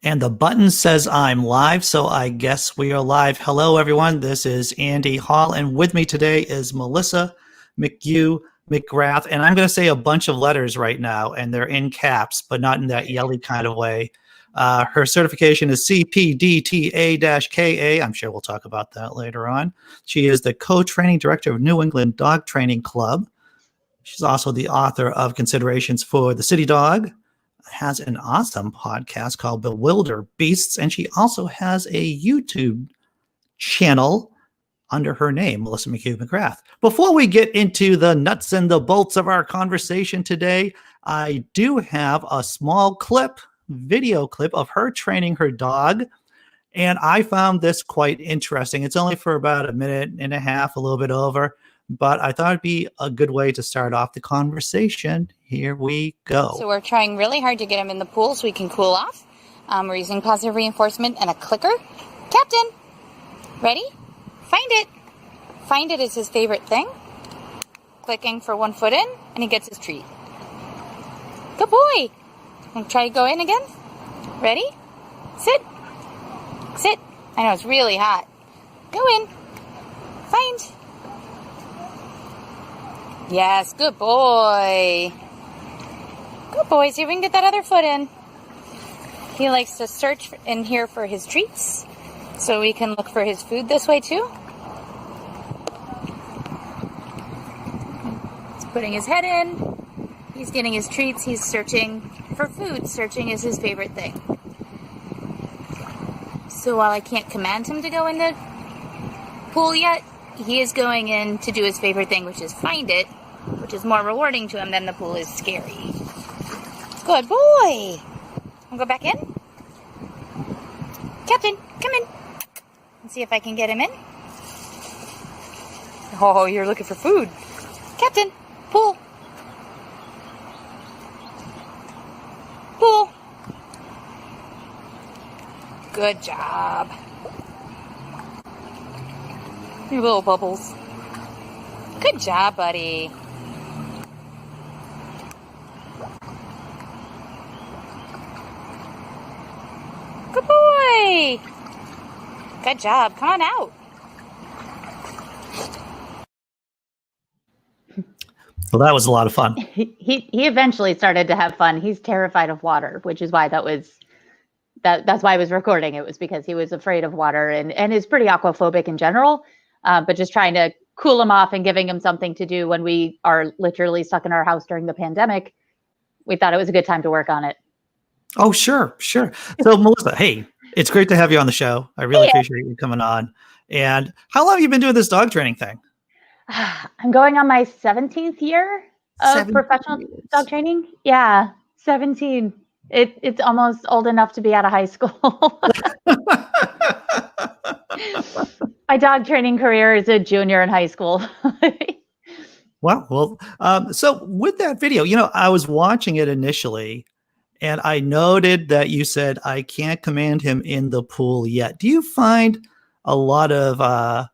And the button says I'm live, so I guess we are live. Hello, everyone. This is Andy Hall, and with me today is Melissa McCue-McGrath. And I'm going to say a bunch of letters right now, and they're in caps, but not in that yelly kind of way. Her certification is CPDT-KA. I'm sure we'll talk about that later on. She is the co-training director of New England Dog Training Club. She's also the author of Considerations for the City Dog, has an awesome podcast called Bewilder Beasts, and she also has a YouTube channel under her name, Melissa McCue-McGrath. Before we get into the nuts and the bolts of our conversation today, I do have a small video clip of her training her dog, and I found this quite interesting. It's only for about a minute and a half, a little bit over, but I thought it'd be a good way to start off the conversation. Here we go. So we're trying really hard to get him in the pool so he can cool off. We're using positive reinforcement and a clicker. Captain, ready? Find it. Find it is his favorite thing. Clicking for 1 foot in, and he gets his treat. Good boy. And try to go in again. Ready? Sit. Sit. I know it's really hot. Go in. Find. Yes, good boy. Good boy. See if we can get that other foot in. He likes to search in here for his treats, so we can look for his food this way too. He's putting his head in. He's getting his treats. He's searching for food. Searching is his favorite thing. So while I can't command him to go in the pool yet, he is going in to do his favorite thing, which is find it, which is more rewarding to him than the pool is scary. Good boy. I'll go back in. Captain, come in. Let's see if I can get him in. Oh, you're looking for food. Captain, pool. Pool. Good job. You little bubbles. Good job, buddy. Good boy. Good job. Come on out. Well, that was a lot of fun. He eventually started to have fun. He's terrified of water, which is why that's why I was recording. It was because he was afraid of water and is pretty aquaphobic in general. But just trying to cool him off and giving him something to do when we are literally stuck in our house during the pandemic, we thought it was a good time to work on it. Oh, sure. So, Melissa, hey, it's great to have you on the show. I really appreciate you coming on. And how long have you been doing this dog training thing? I'm going on my 17th year of professional dog training. Yeah, 17. It's almost old enough to be out of high school. My dog training career is a junior in high school. Well, so with that video, I was watching it initially, and I noted that you said, I can't command him in the pool yet. Do you find a lot of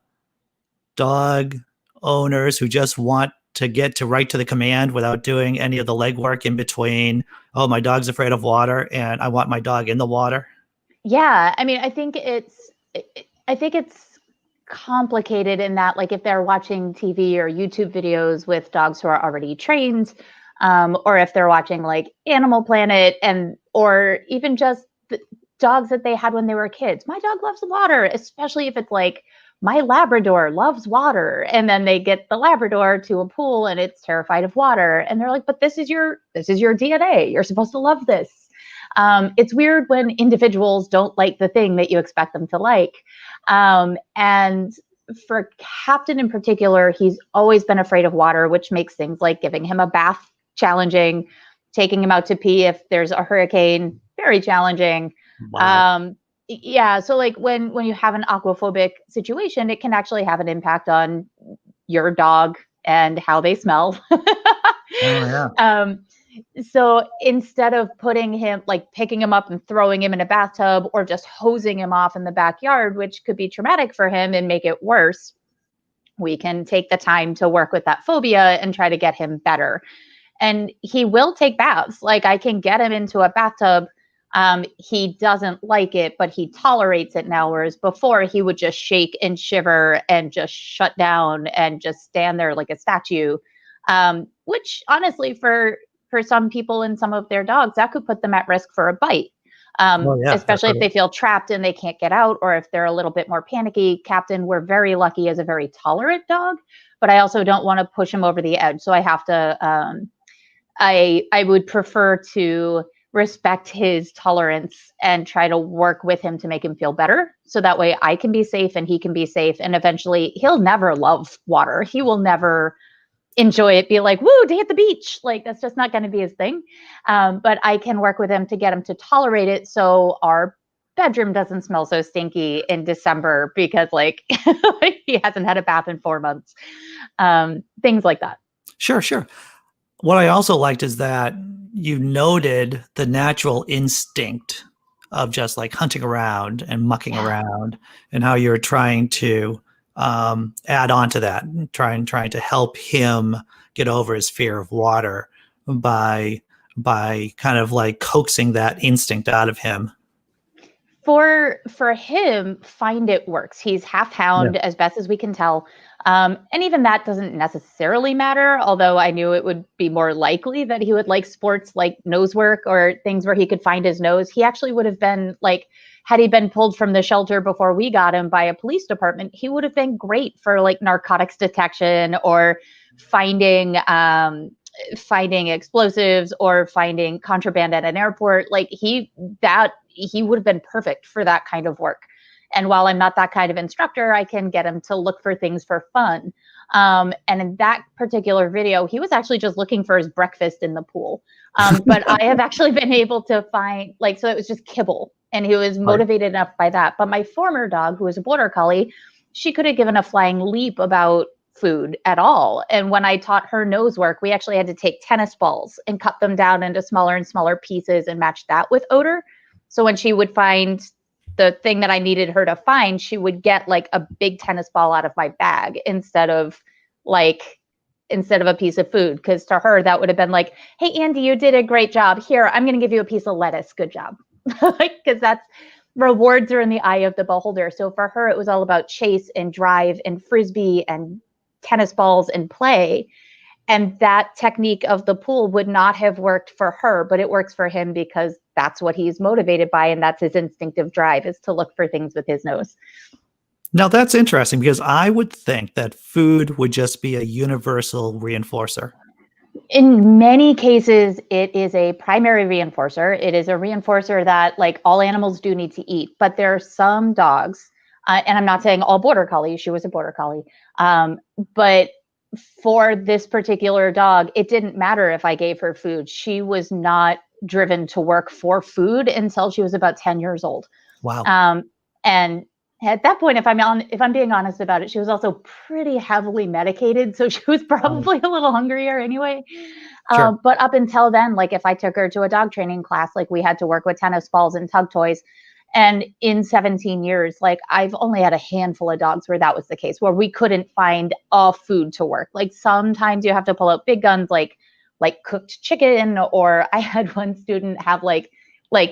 dog owners who just want to get right to the command without doing any of the legwork in between? Oh, my dog's afraid of water, and I want my dog in the water. Yeah, I mean, I think it's complicated in that, like, if they're watching TV or YouTube videos with dogs who are already trained, or if they're watching like Animal Planet or even just the dogs that they had when they were kids. My dog loves water, especially if it's like my Labrador loves water, and then they get the Labrador to a pool and it's terrified of water, and they're like, but this is your DNA. You're supposed to love this. It's weird when individuals don't like the thing that you expect them to like. And for Captain in particular, he's always been afraid of water, which makes things like giving him a bath challenging, taking him out to pee if there's a hurricane, very challenging. Wow. Yeah. So like when you have an aquaphobic situation, it can actually have an impact on your dog and how they smell. Oh, yeah. So instead of picking him up and throwing him in a bathtub or just hosing him off in the backyard, which could be traumatic for him and make it worse, we can take the time to work with that phobia and try to get him better. And he will take baths. Like, I can get him into a bathtub He doesn't like it, but he tolerates it now. Whereas before he would just shake and shiver and just shut down and just stand there like a statue. Which honestly, for some people and some of their dogs, that could put them at risk for a bite. Especially if they feel trapped and they can't get out, or if they're a little bit more panicky. Captain, we're very lucky, as a very tolerant dog, but I also don't want to push him over the edge. So I have to, I would prefer to respect his tolerance and try to work with him to make him feel better. So that way I can be safe and he can be safe. And eventually he'll never love water. He will never enjoy it, be like, woo, day at the beach. Like, that's just not going to be his thing. But I can work with him to get him to tolerate it. So our bedroom doesn't smell so stinky in December because like he hasn't had a bath in 4 months. Things like that. Sure. What I also liked is that you noted the natural instinct of just like hunting around and mucking around, and how you're trying to add on to that, trying to help him get over his fear of water by kind of like coaxing that instinct out of him. For him, find it works. He's half hound, as best as we can tell. And even that doesn't necessarily matter, although I knew it would be more likely that he would like sports like nose work or things where he could find his nose. He actually would have been like, had he been pulled from the shelter before we got him by a police department, he would have been great for like narcotics detection or finding explosives or finding contraband at an airport. Like he would have been perfect for that kind of work. And while I'm not that kind of instructor, I can get him to look for things for fun. And in that particular video, he was actually just looking for his breakfast in the pool. But I have actually been able to find, like, so it was just kibble. And he was motivated enough by that. But my former dog, who was a border collie, she could have given a flying leap about food at all. And when I taught her nose work, we actually had to take tennis balls and cut them down into smaller and smaller pieces and match that with odor. So when she would find the thing that I needed her to find, she would get like a big tennis ball out of my bag instead of a piece of food. Because to her, that would have been like, hey, Andy, you did a great job. Here, I'm going to give you a piece of lettuce. Good job. Because that's, rewards are in the eye of the beholder. So for her, it was all about chase and drive and frisbee and tennis balls and play. And that technique of the pool would not have worked for her, but it works for him because that's what he's motivated by. And that's his instinctive drive, is to look for things with his nose. Now that's interesting, because I would think that food would just be a universal reinforcer. In many cases, it is a primary reinforcer. It is a reinforcer that like all animals do need to eat, but there are some dogs, and I'm not saying all border collies, she was a border collie, but for this particular dog, it didn't matter if I gave her food. She was not driven to work for food until she was about 10 years old. Wow. And at that point, if I'm being honest about it, she was also pretty heavily medicated. So she was probably a little hungrier anyway. Sure. But up until then, like if I took her to a dog training class, like we had to work with tennis balls and tug toys. And in 17 years, like I've only had a handful of dogs where that was the case, where we couldn't find a food to work. Like sometimes you have to pull out big guns, like cooked chicken, or I had one student have like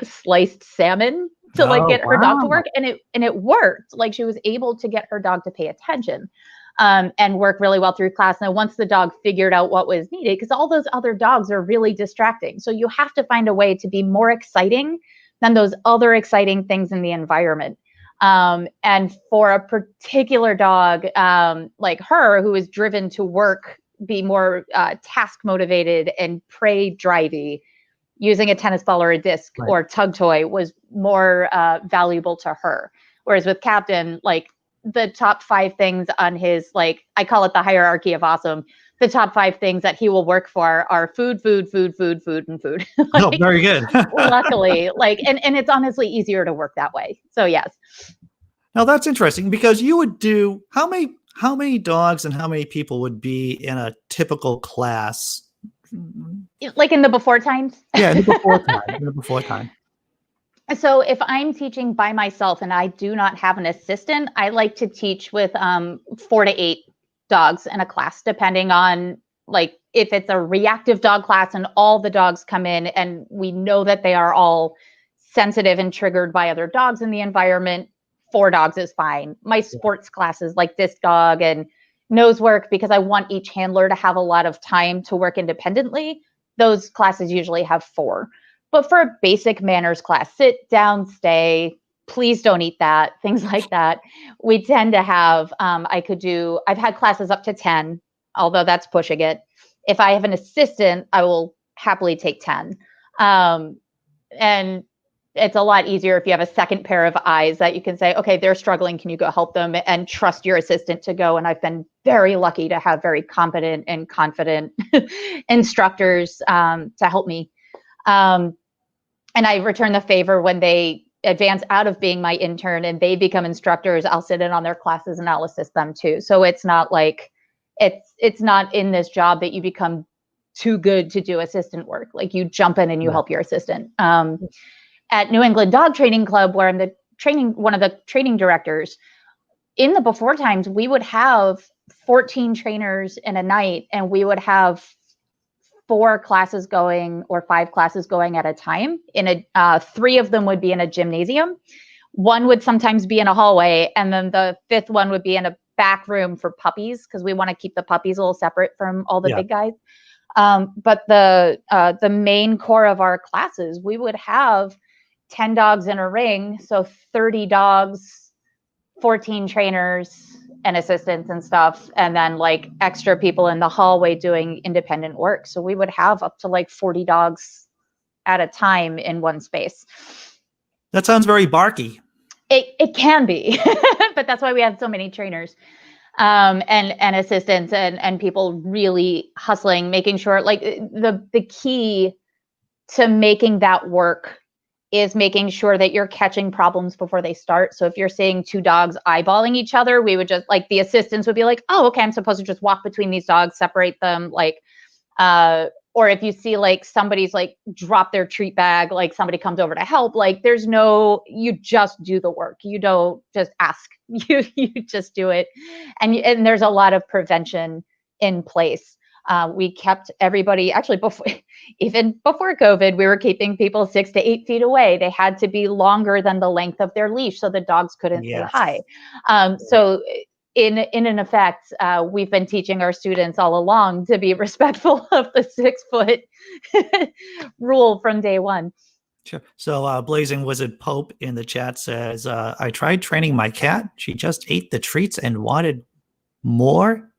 sliced salmon to like get her dog to work. And it worked. Like she was able to get her dog to pay attention and work really well through class. Now, once the dog figured out what was needed, because all those other dogs are really distracting. So you have to find a way to be more exciting than those other exciting things in the environment. And for a particular dog like her, who is driven to work, be more task motivated and prey drivey, using a tennis ball or a disc or tug toy was more valuable to her. Whereas with Captain, like the top 5 things on his, like, I call it the hierarchy of awesome. The top 5 things that he will work for are food, and food. Like, oh, very good. luckily, like, and it's honestly easier to work that way. So yes. Now that's interesting, because you would do, how many dogs and how many people would be in a typical class? Like in the before times? Yeah, in the before time. So if I'm teaching by myself and I do not have an assistant, I like to teach with 4 to 8 dogs in a class, depending on like if it's a reactive dog class and all the dogs come in and we know that they are all sensitive and triggered by other dogs in the environment, 4 dogs is fine. My sports classes like this dog and nose work, because I want each handler to have a lot of time to work independently, those classes usually have 4. But for a basic manners class, sit down, stay, please don't eat that, things like that, we tend to have, I've had classes up to 10, although that's pushing it. If I have an assistant, I will happily take 10. And it's a lot easier if you have a second pair of eyes that you can say, okay, they're struggling, can you go help them, and trust your assistant to go. And I've been very lucky to have very competent and confident instructors to help me. And I return the favor when they advance out of being my intern and they become instructors. I'll sit in on their classes and I'll assist them too. So it's not like, it's not in this job that you become too good to do assistant work. Like you jump in and you help your assistant. At New England Dog Training Club, where I'm one of the training directors, in the before times, we would have 14 trainers in a night, and we would have 4 classes going or 5 classes going at a time. 3 of them would be in a gymnasium. 1 would sometimes be in a hallway, and then the 5th one would be in a back room for puppies, because we want to keep the puppies a little separate from all the big guys. But the main core of our classes, we would have 10 dogs in a ring, so 30 dogs, 14 trainers and assistants and stuff, and then like extra people in the hallway doing independent work. So we would have up to like 40 dogs at a time in one space. That sounds very barky. It can be, but that's why we have so many trainers and assistants and people really hustling, making sure, like the key to making that work is making sure that you're catching problems before they start. So if you're seeing 2 dogs eyeballing each other, we would just, like, the assistants would be like, oh, okay, I'm supposed to just walk between these dogs, separate them, like, or if you see like somebody's like drop their treat bag, like somebody comes over to help, like you just do the work. You don't just ask, you just do it. And there's a lot of prevention in place. We kept everybody, actually even before COVID, we were keeping people 6 to 8 feet away. They had to be longer than the length of their leash so the dogs couldn't say hi. So in an effect, we've been teaching our students all along to be respectful of the 6-foot rule from day one. Sure. So Blazing Wizard Pope in the chat says, I tried training my cat. She just ate the treats and wanted more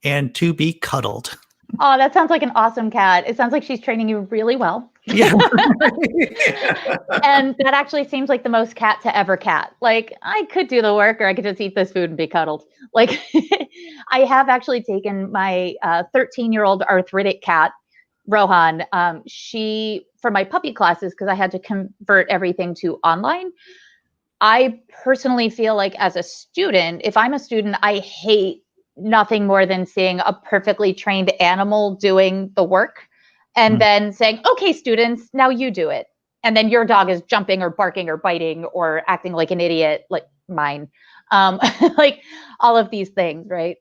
and to be cuddled. Oh, that sounds like an awesome cat. It sounds like she's training you really well. Yeah. And that actually seems like the most cat to ever cat. Like, I could do the work, or I could just eat this food and be cuddled. Like, I have actually taken my 13-year-old arthritic cat, Rohan. For my puppy classes, because I had to convert everything to online, I personally feel like as a student, if I'm a student, I hate nothing more than seeing a perfectly trained animal doing the work and then saying, okay, students, now you do it. And then your dog is jumping or barking or biting or acting like an idiot, like mine, like all of these things, right?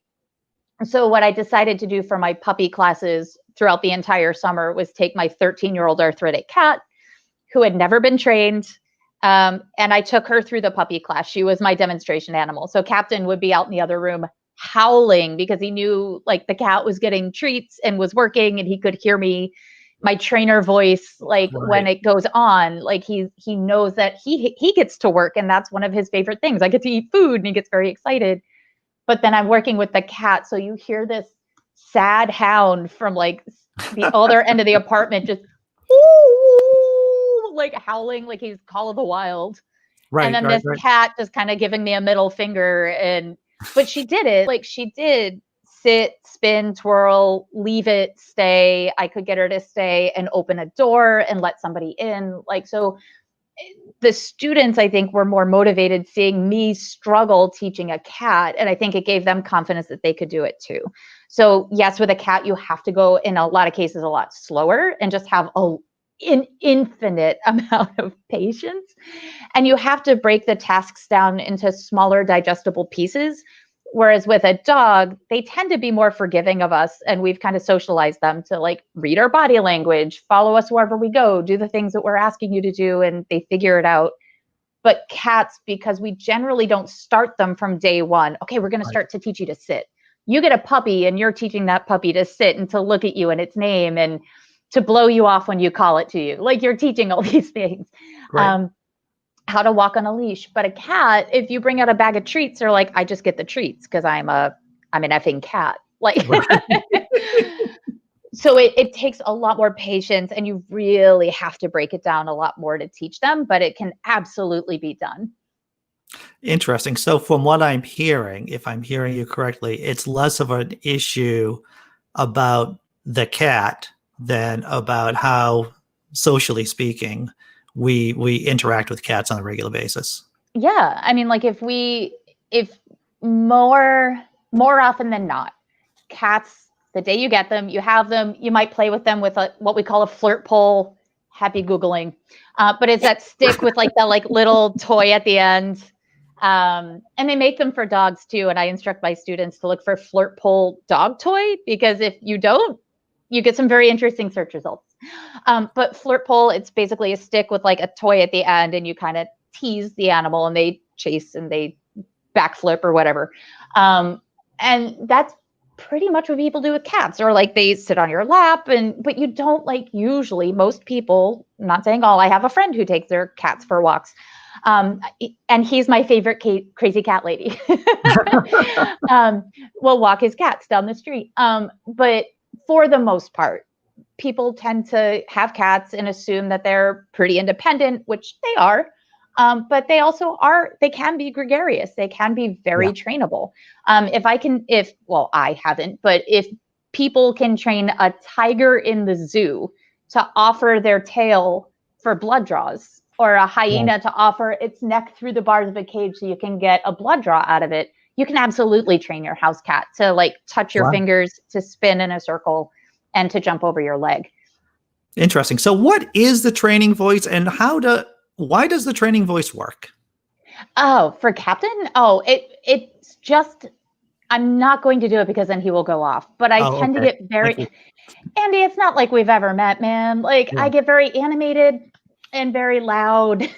So what I decided to do for my puppy classes throughout the entire summer was take my 13-year-old arthritic cat who had never been trained, and I took her through the puppy class. She was my demonstration animal. So Captain would be out in the other room howling because he knew like the cat was getting treats and was working, and he could hear my trainer voice, like when it goes on, like he knows that he gets to work, and that's one of his favorite things. I get to eat food, and he gets very excited. But then I'm working with the cat, so you hear this sad hound from like the other end of the apartment, just like howling like he's Call of the Wild. And then this cat just kind of giving me a middle finger, but she did it. Like, she did sit, spin, twirl, leave it, stay. I could get her to stay and open a door and let somebody in. Like, so the students, I think, were more motivated seeing me struggle teaching a cat. And I think it gave them confidence that they could do it too. So yes, with a cat, you have to go in a lot of cases a lot slower and just have an infinite amount of patience. And you have to break the tasks down into smaller digestible pieces. Whereas with a dog, they tend to be more forgiving of us, and we've kind of socialized them to like read our body language, follow us wherever we go, do the things that we're asking you to do, and they figure it out. But cats, because we generally don't start them from day one. Okay, we're going to start to teach you to sit. You get a puppy and you're teaching that puppy to sit and to look at you and its name and to blow you off when you call it to you. Like you're teaching all these things. Right. How to walk on a leash. But a cat, if you bring out a bag of treats, they're like, I just get the treats because I'm an effing cat. Like, so it takes a lot more patience, and you really have to break it down a lot more to teach them, but it can absolutely be done. Interesting. So from what I'm hearing, if I'm hearing you correctly, it's less of an issue about the cat than about how, socially speaking, we interact with cats on a regular basis. Yeah. I mean, like if more often than not, cats, the day you get them, you have them, you might play with them with what we call a flirt pole. Happy Googling. But it's that stick with like the like little toy at the end. And they make them for dogs too. And I instruct my students to look for flirt pole dog toy, because if you don't, you get some very interesting search results. But flirt pole, it's basically a stick with like a toy at the end, and you kind of tease the animal and they chase and they backflip or whatever. And that's pretty much what people do with cats, or like they sit on your lap, but you don't, like, usually most people, I'm not saying all, I have a friend who takes their cats for walks. And he's my favorite crazy cat lady. Will walk his cats down the street. But for the most part, people tend to have cats and assume that they're pretty independent, which they are. But they also they can be gregarious. They can be very trainable. I haven't, but if people can train a tiger in the zoo to offer their tail for blood draws, or a hyena to offer its neck through the bars of a cage so you can get a blood draw out of it, you can absolutely train your house cat to like touch your fingers, to spin in a circle, and to jump over your leg. Interesting. So what is the training voice, and why does the training voice work? Oh, for Captain? Oh, it's just, I'm not going to do it because then he will go off. But I tend to get very, Andy, it's not like we've ever met, man. Like I get very animated and very loud.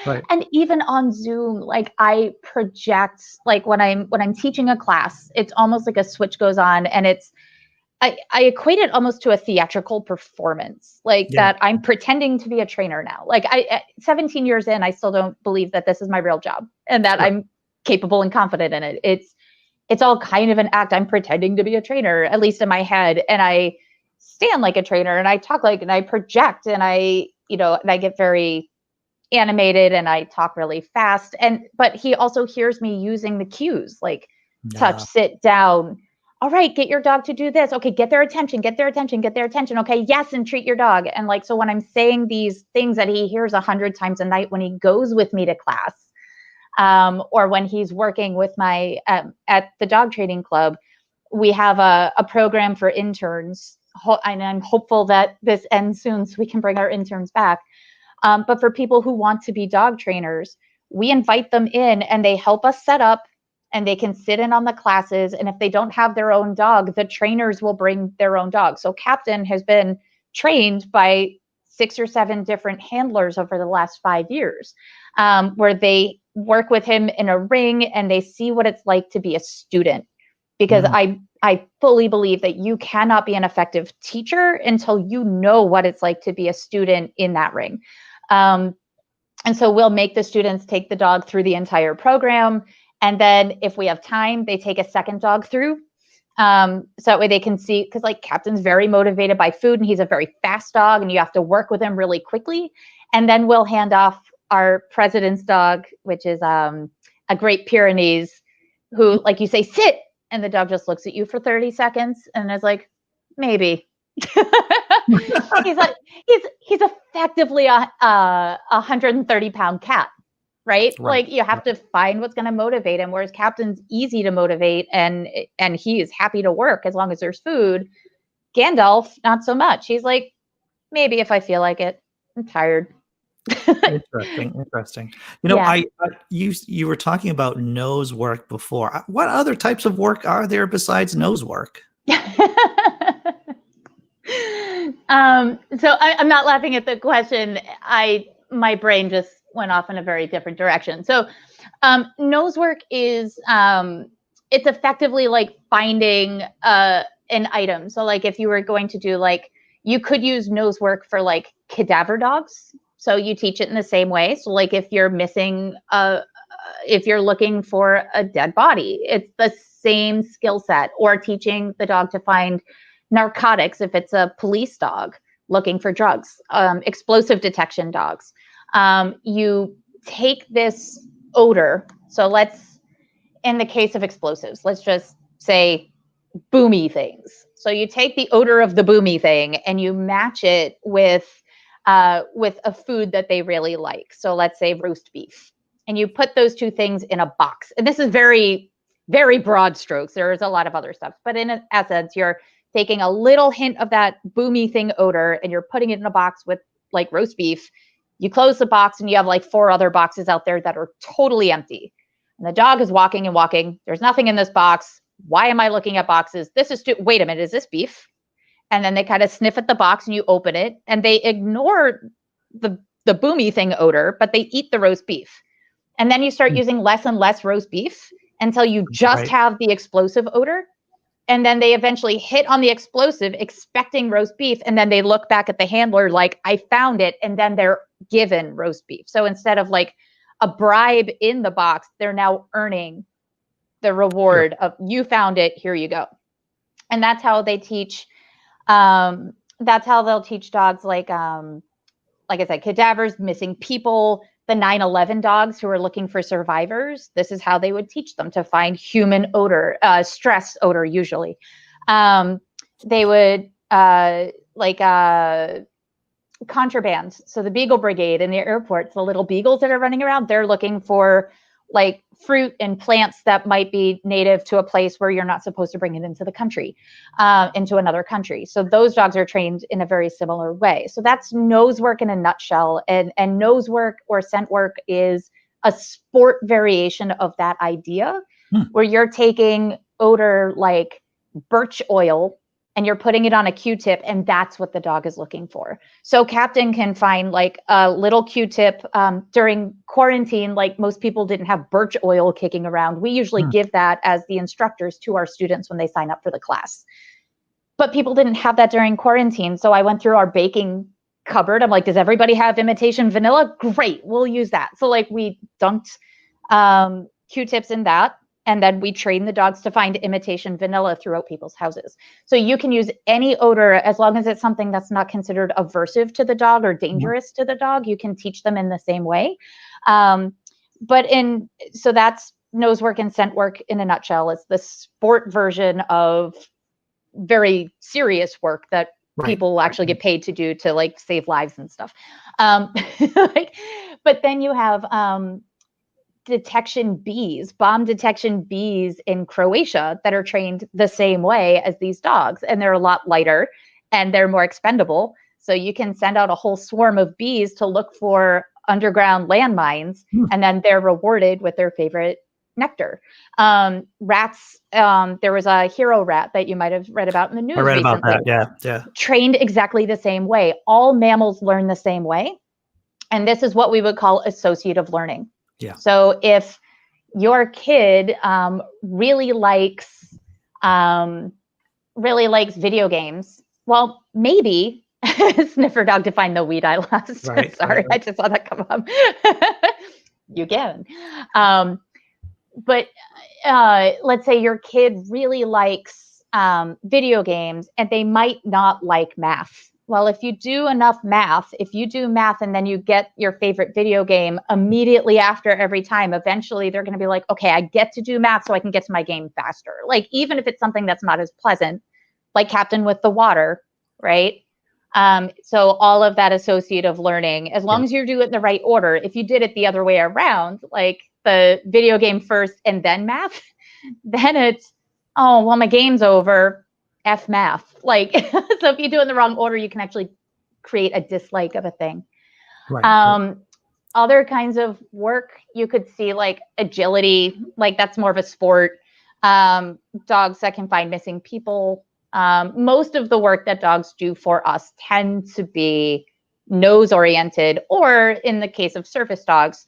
Right. And even on Zoom, like I project, like when I'm teaching a class, it's almost like a switch goes on, and I equate it almost to a theatrical performance, like that I'm pretending to be a trainer now. Like 17 years in, I still don't believe that this is my real job and that I'm capable and confident in it. It's all kind of an act. I'm pretending to be a trainer, at least in my head. And I stand like a trainer, and I talk like, and I project, and I get very animated, and I talk really fast. But he also hears me using the cues, like touch, sit down. All right, get your dog to do this. Okay, get their attention, get their attention, get their attention. Okay, yes, and treat your dog. And like, so when I'm saying these things that he hears 100 times a night when he goes with me to class, or when he's working with my, at the dog training club, we have a program for interns. And I'm hopeful that this ends soon so we can bring our interns back. But for people who want to be dog trainers, we invite them in and they help us set up, and they can sit in on the classes. And if they don't have their own dog, the trainers will bring their own dog. So Captain has been trained by 6 or 7 different handlers over the last 5 years, where they work with him in a ring and they see what it's like to be a student. Because I fully believe that you cannot be an effective teacher until you know what it's like to be a student in that ring. And so we'll make the students take the dog through the entire program. And then if we have time, they take a second dog through. So that way they can see, because like Captain's very motivated by food, and he's a very fast dog, and you have to work with him really quickly. And then we'll hand off our president's dog, which is a Great Pyrenees, who, like, you say, sit, and the dog just looks at you for 30 seconds and is like, maybe. He's effectively a 130-pound cat. Right? Like you have to find what's going to motivate him. Whereas Captain's easy to motivate, and he is happy to work as long as there's food. Gandalf, not so much. He's like, maybe if I feel like it. I'm tired. Interesting. Yeah. You were talking about nose work before. What other types of work are there besides nose work? So I'm not laughing at the question. My brain just went off in a very different direction. So nose work is it's effectively like finding an item. So like if you were going to do like, you could use nose work for like cadaver dogs. So you teach it in the same way. So like if you're missing if you're looking for a dead body, it's the same skill set. Or teaching the dog to find narcotics if it's a police dog looking for drugs, explosive detection dogs. You take this odor. So in the case of explosives, let's just say boomy things. So you take the odor of the boomy thing and you match it with a food that they really like. So let's say roast beef. And you put those two things in a box. And this is very, very broad strokes. There's a lot of other stuff. But in essence, you're taking a little hint of that boomy thing odor and you're putting it in a box with like roast beef. You close the box and you have like 4 other boxes out there that are totally empty. And the dog is walking and walking. There's nothing in this box. Why am I looking at boxes? Wait a minute, is this beef? And then they kind of sniff at the box and you open it and they ignore the boomy thing odor, but they eat the roast beef. And then you start using less and less roast beef until you just have the explosive odor. And then they eventually hit on the explosive expecting roast beef. And then they look back at the handler like, I found it. And then they're given roast beef. So instead of like a bribe in the box, they're now earning the reward of you found it, here you go. And that's how they teach. That's how they'll teach dogs like I said, cadavers, missing people, the 9/11 dogs who are looking for survivors. This is how they would teach them to find human odor, stress odor usually. They would contraband. So the Beagle Brigade in the airports, the little beagles that are running around, they're looking for like fruit and plants that might be native to a place where you're not supposed to bring it into the country, into another country. So those dogs are trained in a very similar way. So that's nose work in a nutshell. And nose work or scent work is a sport variation of that idea, where you're taking odor like birch oil and you're putting it on a Q-tip, and that's what the dog is looking for. So Captain can find like a little Q-tip during quarantine. Like most people didn't have birch oil kicking around. We usually give that as the instructors to our students when they sign up for the class. But people didn't have that during quarantine. So I went through our baking cupboard. I'm like, does everybody have imitation vanilla? Great, we'll use that. So like we dunked Q-tips in that. And then we train the dogs to find imitation vanilla throughout people's houses. So you can use any odor as long as it's something that's not considered aversive to the dog or dangerous to the dog. You can teach them in the same way. So that's nose work and scent work in a nutshell. It's the sport version of very serious work that people actually get paid to do to like save lives and stuff. But then you have bomb detection bees in Croatia that are trained the same way as these dogs. And they're a lot lighter and they're more expendable. So you can send out a whole swarm of bees to look for underground landmines, and then they're rewarded with their favorite nectar. Rats, there was a hero rat that you might have read about in the news recently. I read about that, yeah. Trained exactly the same way. All mammals learn the same way. And this is what we would call associative learning. Yeah. So if your kid really likes video games, well, maybe sniffer dog to find the weed I lost. Sorry, I just saw that come up. You can. But let's say your kid really likes video games and they might not like math. Well, if you do enough math, and then you get your favorite video game immediately after every time, eventually they're going to be like, okay, I get to do math so I can get to my game faster. Like, even if it's something that's not as pleasant, like Captain with the water, right? So all of that associative learning, as long as you do it in the right order, if you did it the other way around, like the video game first and then math, then it's, oh, well, my game's over. F math. Like, so if you do it in the wrong order, you can actually create a dislike of a thing. Right. Other kinds of work, you could see like agility, like that's more of a sport. Dogs that can find missing people. Most of the work that dogs do for us tend to be nose oriented, or in the case of service dogs,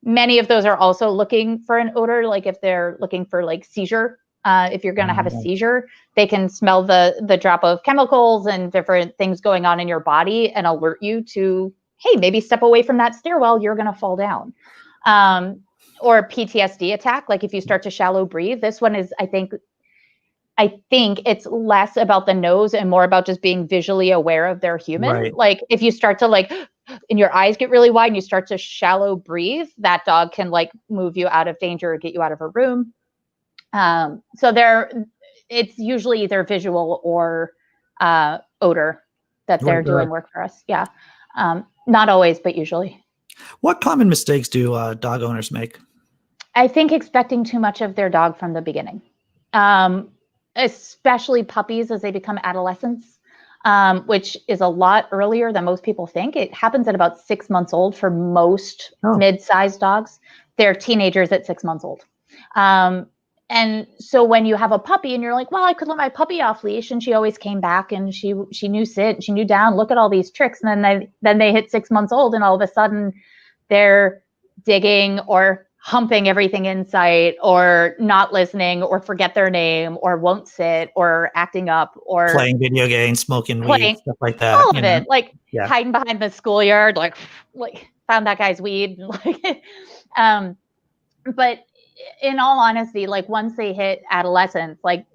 many of those are also looking for an odor. Like if they're looking for like seizure, if you're going to have a seizure, they can smell the drop of chemicals and different things going on in your body and alert you to, hey, maybe step away from that stairwell, you're going to fall down. Or a PTSD attack, like if you start to shallow breathe. This one is, I think it's less about the nose and more about just being visually aware of their human. Right. Like if you start to like, and your eyes get really wide and you start to shallow breathe, that dog can like move you out of danger or get you out of a room. So it's usually either visual or odor that they're doing work for us. Yeah. Not always, but usually. What common mistakes do dog owners make? I think expecting too much of their dog from the beginning, especially puppies as they become adolescents, which is a lot earlier than most people think. It happens at about 6 months old for most mid-sized dogs. They're teenagers at 6 months old. And so when you have a puppy and you're like, well, I could let my puppy off leash and she always came back and she knew sit, she knew down, look at all these tricks. And then they hit 6 months old and all of a sudden they're digging or humping everything in sight or not listening or forget their name or won't sit or acting up or playing video games, smoking weed, stuff like that. All of it, like hiding behind the schoolyard, like found that guy's weed. But in all honesty, like once they hit adolescence, like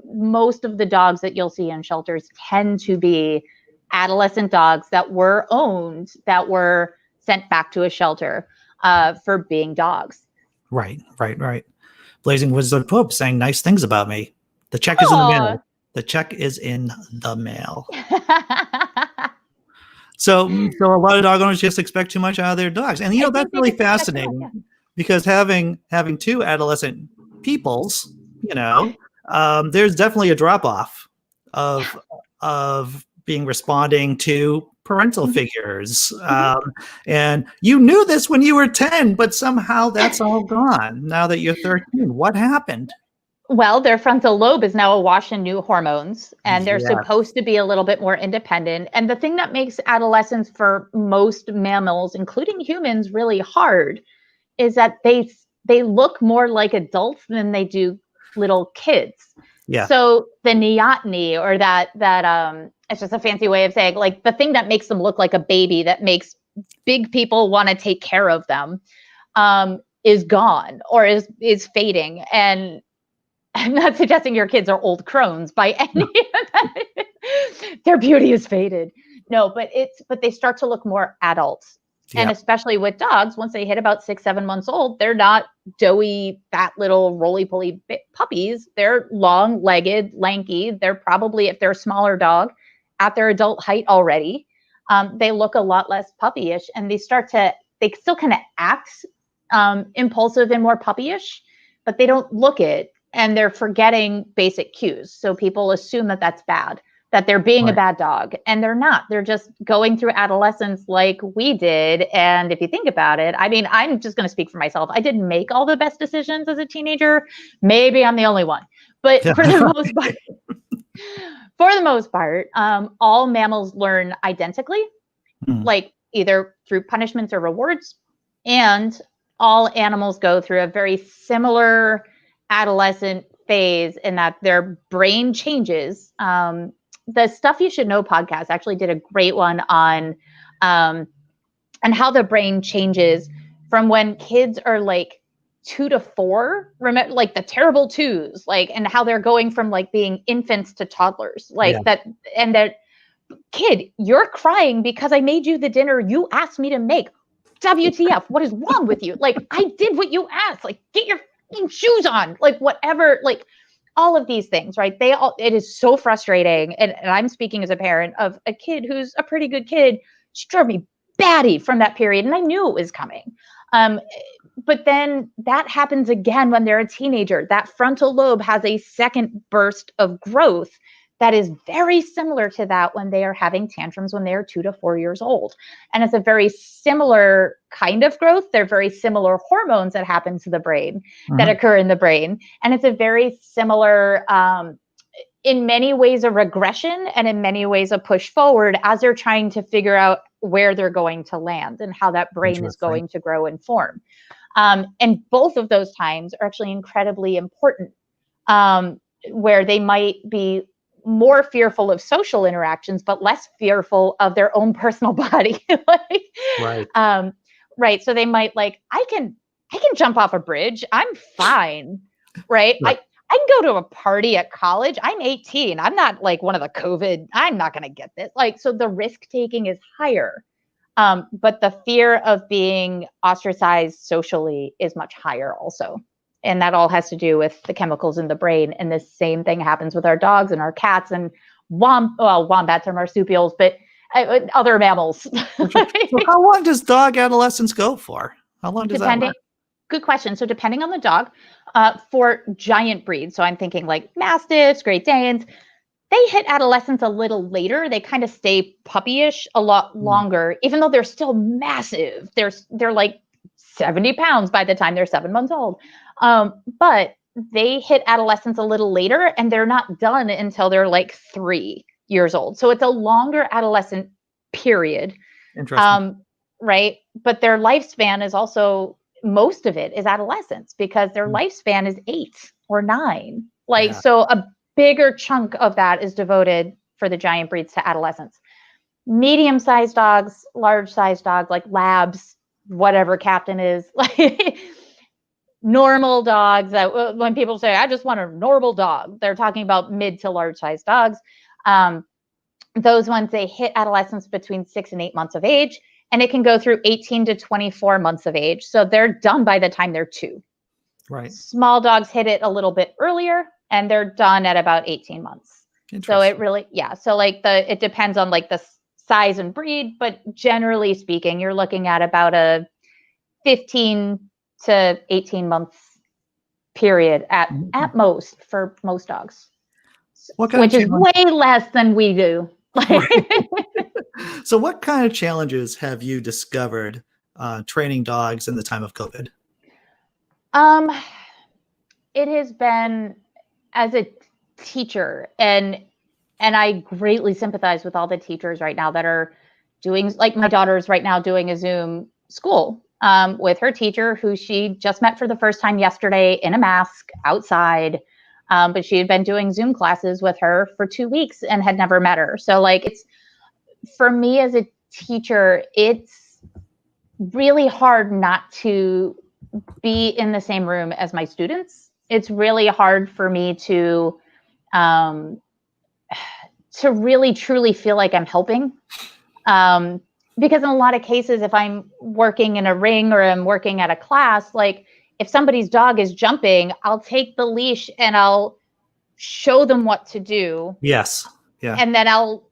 most of the dogs that you'll see in shelters tend to be adolescent dogs that were owned, that were sent back to a shelter for being dogs. Right. Blazing Wizard of Pope saying nice things about me. The check is in the mail. The check is in the mail. So a lot of dog owners just expect too much out of their dogs. And that's really fascinating because having two adolescent peoples, there's definitely a drop off of responding to parental figures. And you knew this when you were 10, but somehow that's all gone. Now that you're 13, what happened? Well, their frontal lobe is now awash in new hormones, and they're supposed to be a little bit more independent. And the thing that makes adolescence for most mammals, including humans, really hard is that they look more like adults than they do little kids. Yeah. So the neoteny, or that it's just a fancy way of saying like the thing that makes them look like a baby, that makes big people want to take care of them, is gone or is fading. And I'm not suggesting your kids are old crones by any their beauty is faded. No, but they start to look more adult. Yeah. And especially with dogs, once they hit about 6-7 months old, they're not doughy, fat little roly-poly puppies. They're long-legged, lanky. They're probably, if they're a smaller dog, at their adult height already. They look a lot less puppyish, and they still kind of act impulsive and more puppyish, but they don't look it. And they're forgetting basic cues. So people assume that that's bad, that they're being a bad dog, and they're not. They're just going through adolescence like we did. And if you think about it, I mean, I'm just going to speak for myself. I didn't make all the best decisions as a teenager. Maybe I'm the only one, but for the most part, all mammals learn identically, like either through punishments or rewards. And all animals go through a very similar adolescent phase in that their brain changes. The Stuff You Should Know podcast actually did a great one on how the brain changes from when kids are like 2 to 4, remember, like the terrible twos, like, and how they're going from like being infants to toddlers, like that. And that kid, you're crying because I made you the dinner you asked me to make. WTF, what is wrong with you? Like, I did what you asked, like, get your shoes on, like whatever, like all of these things, right? It is so frustrating. And I'm speaking as a parent of a kid who's a pretty good kid. She drove me batty from that period, and I knew it was coming. But then that happens again when they're a teenager. That frontal lobe has a second burst of growth that is very similar to that when they are having tantrums when they are 2 to 4 years old. And it's a very similar kind of growth. They're very similar hormones that happen to the brain, that occur in the brain. And it's a very similar, in many ways, a regression, and in many ways a push forward as they're trying to figure out where they're going to land and how that brain is going to grow and form. And both of those times are actually incredibly important, where they might be more fearful of social interactions, but less fearful of their own personal body. Right. So they might I can jump off a bridge. I'm fine. Right. I can go to a party at college. I'm 18. I'm not one of the COVID. I'm not going to get this. So the risk taking is higher. But the fear of being ostracized socially is much higher also. And that all has to do with the chemicals in the brain. And the same thing happens with our dogs and our cats and wombats are marsupials, but other mammals. So how long does dog adolescence go for? How long does that work? Good question. So depending on the dog, for giant breeds, so I'm thinking Mastiffs, Great Danes, they hit adolescence a little later. They kind of stay puppyish a lot longer, even though they're still massive. They're 70 pounds by the time they're 7 months old. But they hit adolescence a little later, and they're not done until they're 3 years old. So it's a longer adolescent period. Interesting. Right. But their lifespan is also, most of it is adolescence, because their lifespan is 8 or 9. So a bigger chunk of that is devoted for the giant breeds to adolescence. Medium-sized dogs, large-sized dogs like labs, whatever Captain is, normal dogs. When people say, I just want a normal dog, they're talking about mid to large-sized dogs. Those ones, they hit adolescence between 6 and 8 months of age, and it can go through 18 to 24 months of age. So they're done by the time they're 2. Right. Small dogs hit it a little bit earlier, and they're done at about 18 months. So it really, So it depends on the size and breed, but generally speaking, you're looking at about a 15 to 18 months period at most for most dogs, which is way less than we do. So what kind of challenges have you discovered training dogs in the time of COVID? It has been, as a teacher, and I greatly sympathize with all the teachers right now that are doing, my daughter's right now doing a Zoom school with her teacher, who she just met for the first time yesterday in a mask outside. But she had been doing Zoom classes with her for 2 weeks and had never met her. So it's, for me as a teacher, it's really hard not to be in the same room as my students. It's really hard for me to really truly feel like I'm helping. Because in a lot of cases, if I'm working in a ring or I'm working at a class, if somebody's dog is jumping, I'll take the leash and I'll show them what to do. Yes. Yeah. And then I'll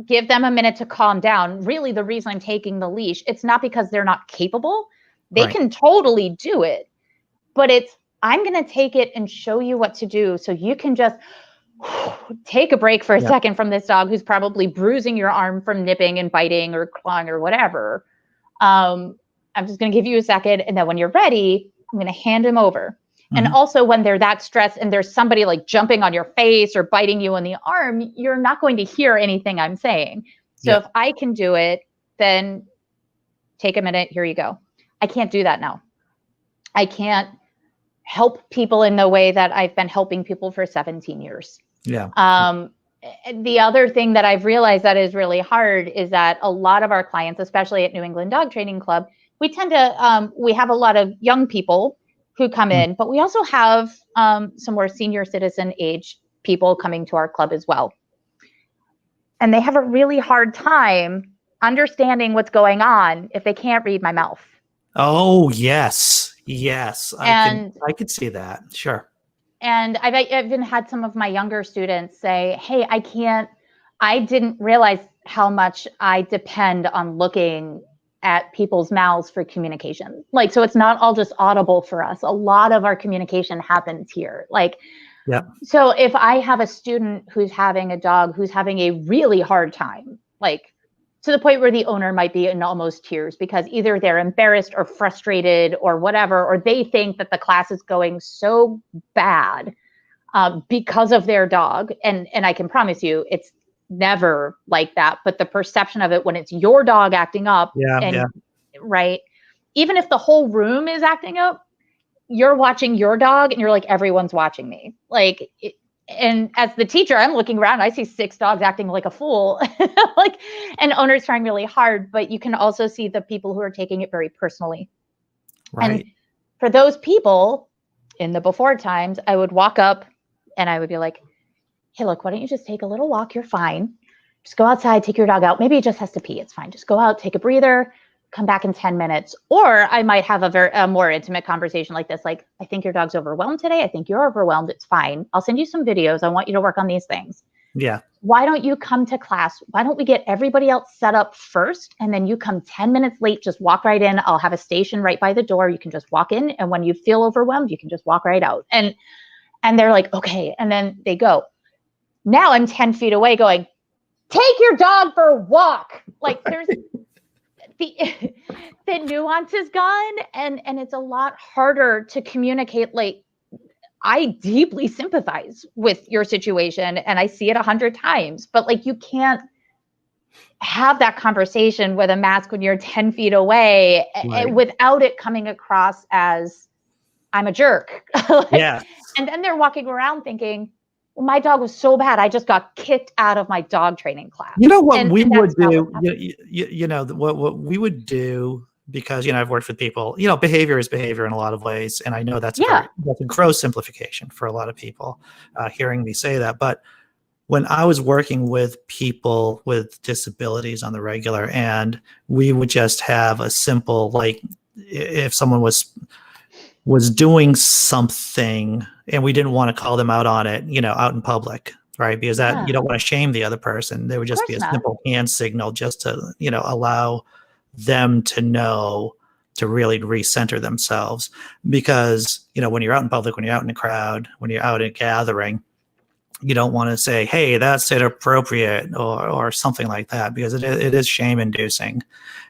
give them a minute to calm down. Really, the reason I'm taking the leash, it's not because they're not capable. They can totally do it. But I'm going to take it and show you what to do, so you can just take a break for a second from this dog who's probably bruising your arm from nipping and biting or clawing or whatever. I'm just going to give you a second. And then when you're ready, I'm going to hand him over. And also, when they're that stressed and there's somebody jumping on your face or biting you on the arm, you're not going to hear anything I'm saying. So if I can do it, then take a minute. Here you go. I can't do that now. I can't help people in the way that I've been helping people for 17 years. Yeah. The other thing that I've realized that is really hard is that a lot of our clients, especially at New England Dog Training Club, we tend to, we have a lot of young people who come in, but we also have some more senior citizen age people coming to our club as well. And they have a really hard time understanding what's going on if they can't read my mouth. Oh, yes. Yes. I could see that. Sure. And I've even had some of my younger students say, hey, I didn't realize how much I depend on looking at people's mouths for communication. So it's not all just audible for us. A lot of our communication happens here. Yeah. So if I have a student who's having a dog who's having a really hard time, like to the point where the owner might be in almost tears because either they're embarrassed or frustrated or whatever, or they think that the class is going so bad because of their dog. And I can promise you, it's never like that. But the perception of it when it's your dog acting up, right? Even if the whole room is acting up, you're watching your dog and you're like, everyone's watching me. Like, and as the teacher, I'm looking around, I see 6 dogs acting like a fool, like, and owners trying really hard, but you can also see the people who are taking it very personally. Right. And for those people in the before times, I would walk up and I would be like, hey, look, why don't you just take a little walk? You're fine. Just go outside, take your dog out. Maybe it just has to pee. It's fine. Just go out, take a breather, come back in 10 minutes. Or I might have a more intimate conversation like this. Like, I think your dog's overwhelmed today. I think you're overwhelmed. It's fine. I'll send you some videos. I want you to work on these things. Yeah. Why don't you come to class? Why don't we get everybody else set up first? And then you come 10 minutes late, just walk right in. I'll have a station right by the door. You can just walk in. And when you feel overwhelmed, you can just walk right out. And they're like, okay. And then they go. Now I'm 10 feet away going, take your dog for a walk. Like there's the nuance is gone and it's a lot harder to communicate. Like I deeply sympathize with your situation and I see it 100 times, but like you can't have that conversation with a mask when you're 10 feet away without it coming across as I'm a jerk. Yeah. And then they're walking around thinking, well, my dog was so bad, I just got kicked out of my dog training class. You know what we would do? You know, what we would do, because, you know, I've worked with people, you know, behavior is behavior in a lot of ways. And I know that's a gross simplification for a lot of people hearing me say that. But when I was working with people with disabilities on the regular, and we would just have a simple, like, if someone was doing something and we didn't want to call them out on it, you know, out in public, right? Because that you don't want to shame the other person. There would just be a simple hand signal just to, you know, allow them to know to really recenter themselves. Because, you know, when you're out in public, when you're out in a crowd, when you're out at a gathering, you don't want to say, hey, that's inappropriate or something like that, because it is shame inducing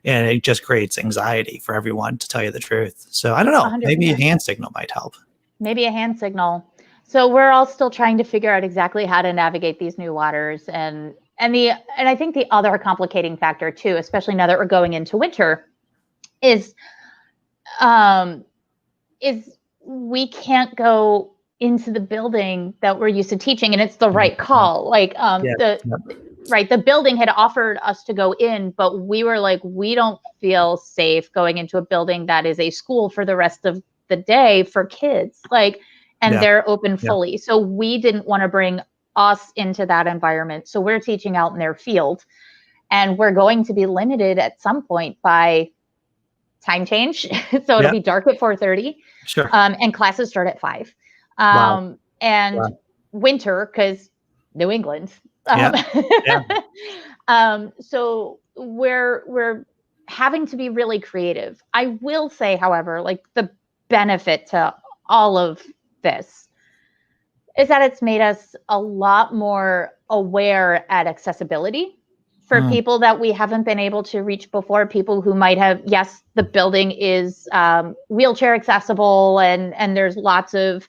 and it just creates anxiety for everyone, to tell you the truth. So I don't know, 100%. Maybe a hand signal might help. Maybe a hand signal. So we're all still trying to figure out exactly how to navigate these new waters. And I think the other complicating factor too, especially now that we're going into winter, is we can't go into the building that we're used to teaching, and it's the right call. Like the building had offered us to go in, but we were like, we don't feel safe going into a building that is a school for the rest of the day for kids. Like, and they're open fully. So we didn't want to bring us into that environment. So we're teaching out in their field, and we're going to be limited at some point by time change. So it'll be dark at 4:30. Sure. And classes start at 5. And winter, because New England. So we're having to be really creative. I will say, however, like the benefit to all of this is that it's made us a lot more aware at accessibility for people that we haven't been able to reach before. People who might have, yes, the building is wheelchair accessible, and there's lots of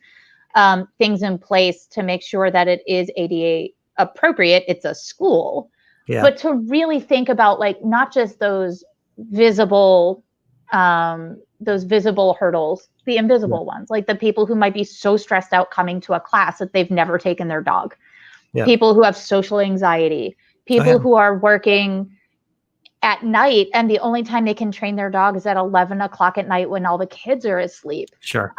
things in place to make sure that it is ADA appropriate. It's a school, but to really think about like not just those visible hurdles, the invisible ones, like the people who might be so stressed out coming to a class that they've never taken their dog, people who have social anxiety, people who are working at night and the only time they can train their dog is at 11 o'clock at night when all the kids are asleep. Sure.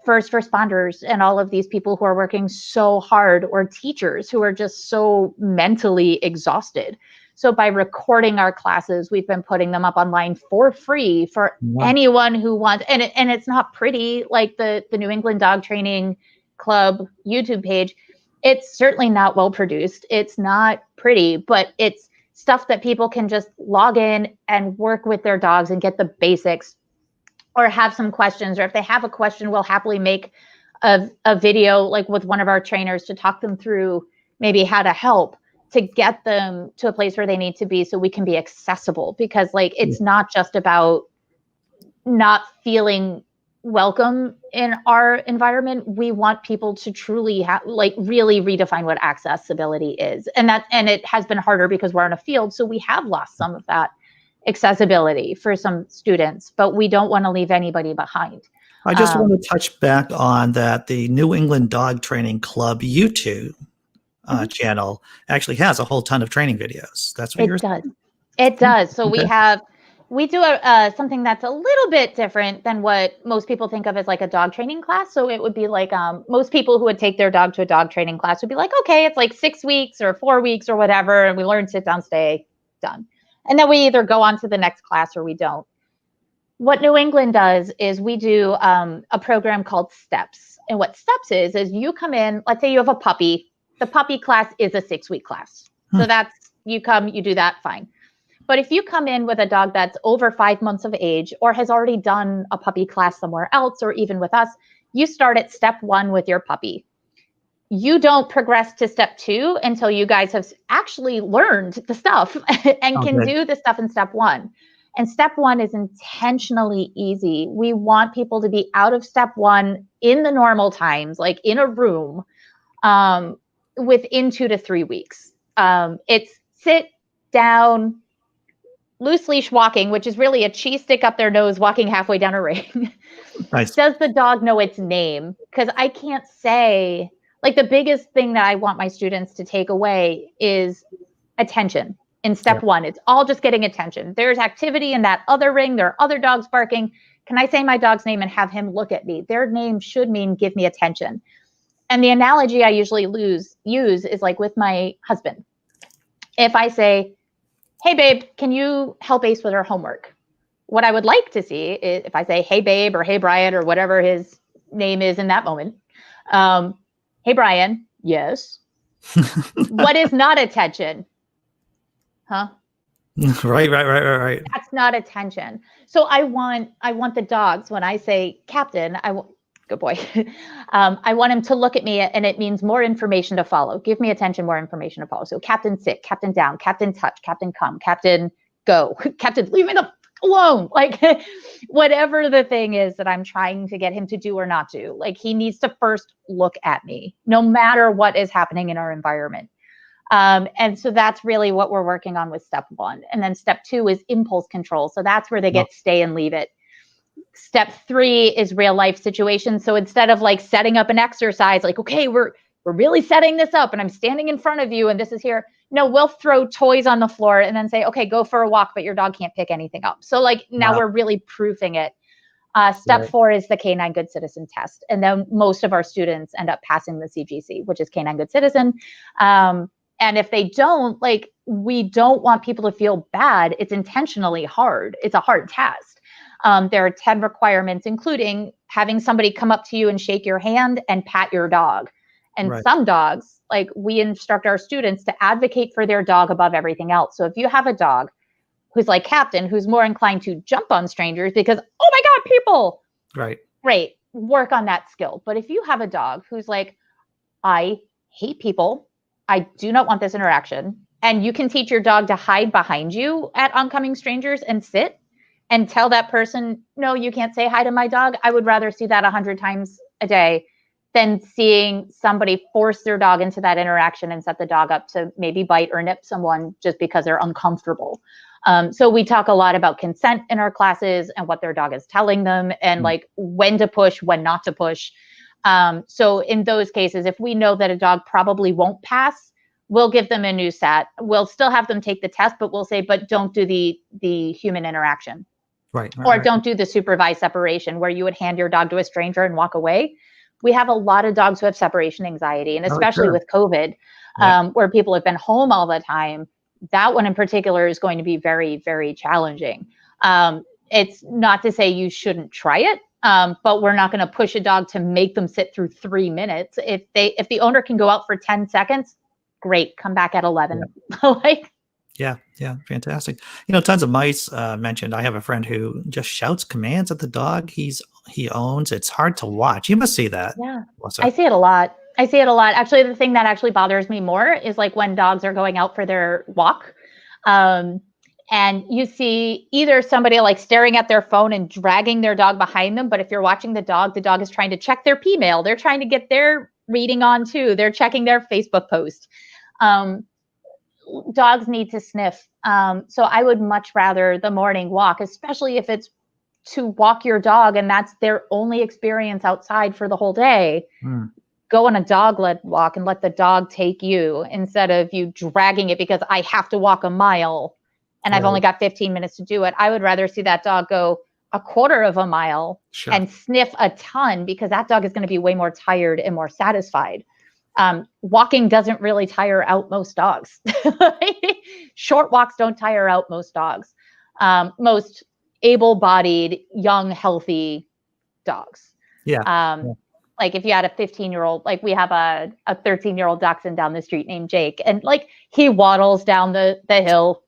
First responders and all of these people who are working so hard, or teachers who are just so mentally exhausted. So by recording our classes, we've been putting them up online for free for anyone who wants. And it's not pretty, like the New England Dog Training Club YouTube page. It's certainly not well produced. It's not pretty, but it's stuff that people can just log in and work with their dogs and get the basics, or have some questions, or if they have a question, we'll happily make a video like with one of our trainers to talk them through maybe how to help to get them to a place where they need to be so we can be accessible, because like it's not just about not feeling welcome in our environment. We want people to truly like really redefine what accessibility is. And it has been harder because we're in a field, so we have lost some of that accessibility for some students, but we don't want to leave anybody behind. I just want to touch back on that the New England Dog Training Club YouTube channel actually has a whole ton of training videos. That's what It does. So we do something that's a little bit different than what most people think of as like a dog training class. So it would be like most people who would take their dog to a dog training class would be like, okay, it's like 6 weeks or 4 weeks or whatever, and we learn sit down, stay, done. And then we either go on to the next class or we don't. What New England does is we do a program called STEPS. And what STEPS is you come in, let's say you have a puppy. The puppy class is a 6-week class. So that's, you come, you do that, fine. But if you come in with a dog that's over 5 months of age or has already done a puppy class somewhere else, or even with us, you start at step 1 with your puppy. You don't progress to step 2 until you guys have actually learned the stuff and can do the stuff in step 1. And step 1 is intentionally easy. We want people to be out of step 1 in the normal times, like in a room, within 2 to 3 weeks. It's sit down, loose leash walking, which is really a cheese stick up their nose, walking halfway down a ring. Nice. Does the dog know its name? Because I can't say, like the biggest thing that I want my students to take away is attention. In step 1, it's all just getting attention. There's activity in that other ring. There are other dogs barking. Can I say my dog's name and have him look at me? Their name should mean give me attention. And the analogy I usually use is like with my husband. If I say, hey, babe, can you help Ace with her homework? What I would like to see is if I say, hey, babe, or hey, Brian, or whatever his name is in that moment. Hey, Brian, yes. What is not attention? Huh? Right. That's not attention. So I want the dogs, when I say captain, good boy. I want him to look at me, and it means more information to follow. Give me attention, more information to follow. So captain sit, captain down, captain touch, captain come, captain go, captain leave me alone. Like whatever the thing is that I'm trying to get him to do or not do, like he needs to first look at me, no matter what is happening in our environment. And so that's really what we're working on with step 1. And then step 2 is impulse control. So that's where they get stay and leave it. Step 3 is real life situations. So instead of like setting up an exercise, like, okay, we're really setting this up and I'm standing in front of you and this is here. No, we'll throw toys on the floor and then say, okay, go for a walk, but your dog can't pick anything up. So like now we're really proofing it. Step 4 is the Canine Good Citizen test. And then most of our students end up passing the CGC, which is Canine Good Citizen. And if they don't, like, we don't want people to feel bad. It's intentionally hard. It's a hard test. There are 10 requirements, including having somebody come up to you and shake your hand and pat your dog. And some dogs, like we instruct our students to advocate for their dog above everything else. So if you have a dog who's like Captain, who's more inclined to jump on strangers because, oh my God, people. Right. Great. Work on that skill. But if you have a dog who's like, I hate people, I do not want this interaction. And you can teach your dog to hide behind you at oncoming strangers and sit and tell that person, no, you can't say hi to my dog. I would rather see that 100 times a day than seeing somebody force their dog into that interaction and set the dog up to maybe bite or nip someone just because they're uncomfortable. So we talk a lot about consent in our classes and what their dog is telling them and like when to push, when not to push. So in those cases, if we know that a dog probably won't pass, we'll give them a new set. We'll still have them take the test, but we'll say, but don't do the human interaction. Or don't do the supervised separation where you would hand your dog to a stranger and walk away. We have a lot of dogs who have separation anxiety, and especially with COVID, where people have been home all the time. That one in particular is going to be very, very challenging. It's not to say you shouldn't try it, but we're not going to push a dog to make them sit through 3 minutes. If the owner can go out for 10 seconds, great, come back at 11. Yeah, fantastic. Tons of mice mentioned. I have a friend who just shouts commands at the dog. He's he owns. It's hard to watch. You must see that. Yeah, Melissa. I see it a lot. I see it a lot. Actually, the thing that actually bothers me more is like when dogs are going out for their walk. And you see either somebody like staring at their phone and dragging their dog behind them. But if you're watching the dog is trying to check their P mail. They're trying to get their reading on too. They're checking their Facebook post. Dogs need to sniff. So I would much rather the morning walk, especially if it's to walk your dog and that's their only experience outside for the whole day. Go on a dog-led walk and let the dog take you instead of you dragging it because I have to walk a mile and I've only got 15 minutes to do it. I would rather see that dog go a quarter of a mile and sniff a ton because that dog is going to be way more tired and more satisfied. Walking doesn't really tire out most dogs. Short walks don't tire out most dogs. Most able-bodied, young, healthy dogs. Like if you had a 15-year-old, like we have a 13-year-old dachshund down the street named Jake, and like he waddles down the hill.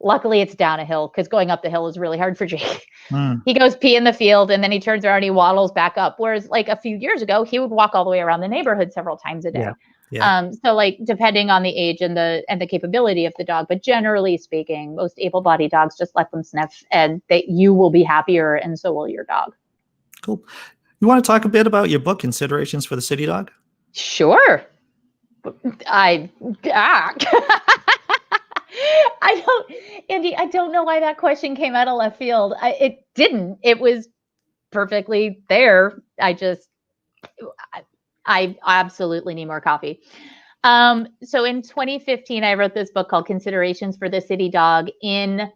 Luckily, it's down a hill because going up the hill is really hard for Jake. He goes pee in the field and then he turns around and he waddles back up. Whereas like a few years ago, he would walk all the way around the neighborhood several times a day. So like depending on the age and the capability of the dog, but generally speaking, most able-bodied dogs just let them sniff and that you will be happier and so will your dog. Cool. You want to talk a bit about your book, Considerations for the City Dog? Sure. Andy, I don't know why that question came out of left field. It didn't. It was perfectly there. I absolutely need more coffee. So in 2015, I wrote this book called Considerations for the City Dog in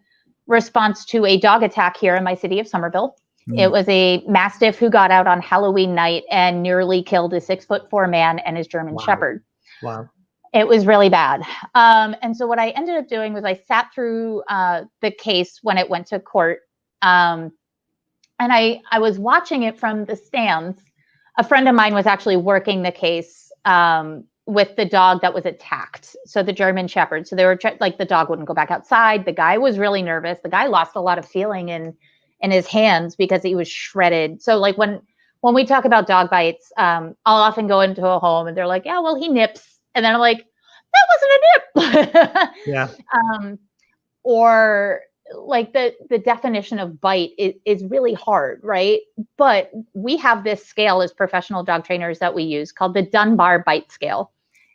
response to a dog attack here in my city of Somerville. It was a Mastiff who got out on Halloween night and nearly killed a 6'4" man and his German Shepherd. Wow. It was really bad. And so what I ended up doing was I sat through the case when it went to court. And I was watching it from the stands. A friend of mine was actually working the case with the dog that was attacked. So the German Shepherd. So they were like, the dog wouldn't go back outside. The guy was really nervous. The guy lost a lot of feeling in his hands because he was shredded. So like when we talk about dog bites, I'll often go into a home and they're like, yeah, well, he nips. And then I'm like, that wasn't a nip. Or like the definition of bite is really hard, right? But we have this scale as professional dog trainers that we use called the Dunbar Bite Scale.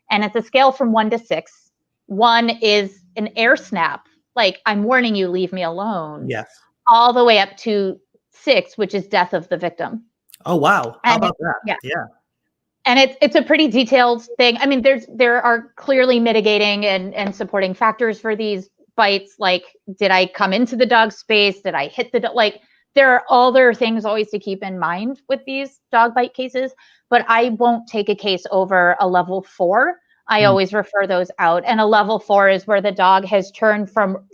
And it's a scale from 1 to 6. 1 is an air snap. Like, I'm warning you, leave me alone. Yes. All the way up to 6, which is death of the victim. Oh, wow. How about that? Yeah. And it's a pretty detailed thing. I mean, there are clearly mitigating and supporting factors for these bites. Like, did I come into the dog's space? Did I hit the dog? Like, there are other things always to keep in mind with these dog bite cases, but I won't take a case over a level 4. I always refer those out. And a level 4 is where the dog has turned from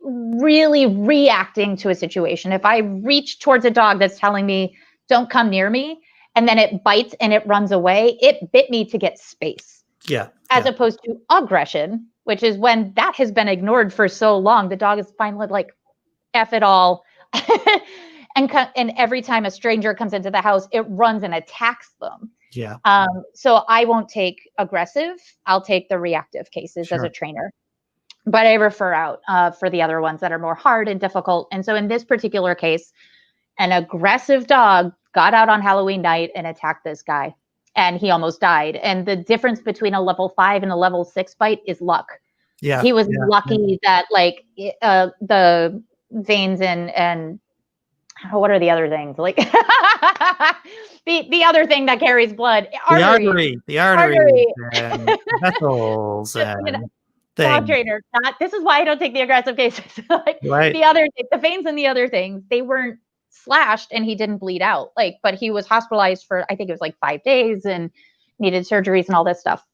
really reacting to a situation. If I reach towards a dog that's telling me, don't come near me, and then it bites and it runs away, it bit me to get space. As opposed to aggression, which is when that has been ignored for so long, the dog is finally like, F it all. and every time a stranger comes into the house, it runs and attacks them. So I won't take aggressive. I'll take the reactive cases as a trainer. But I refer out for the other ones that are more hard and difficult. And so in this particular case, an aggressive dog got out on Halloween night and attacked this guy, and he almost died. And the difference between a level 5 and a level 6 bite is luck. He was lucky that like the veins and what are the other things? Like the other thing that carries blood, the artery, and vessels and dog trainer. This is why I don't take the aggressive cases. The other, the veins and the other things, they weren't slashed and he didn't bleed out. Like, but he was hospitalized for, I think it was like 5 days and needed surgeries and all this stuff.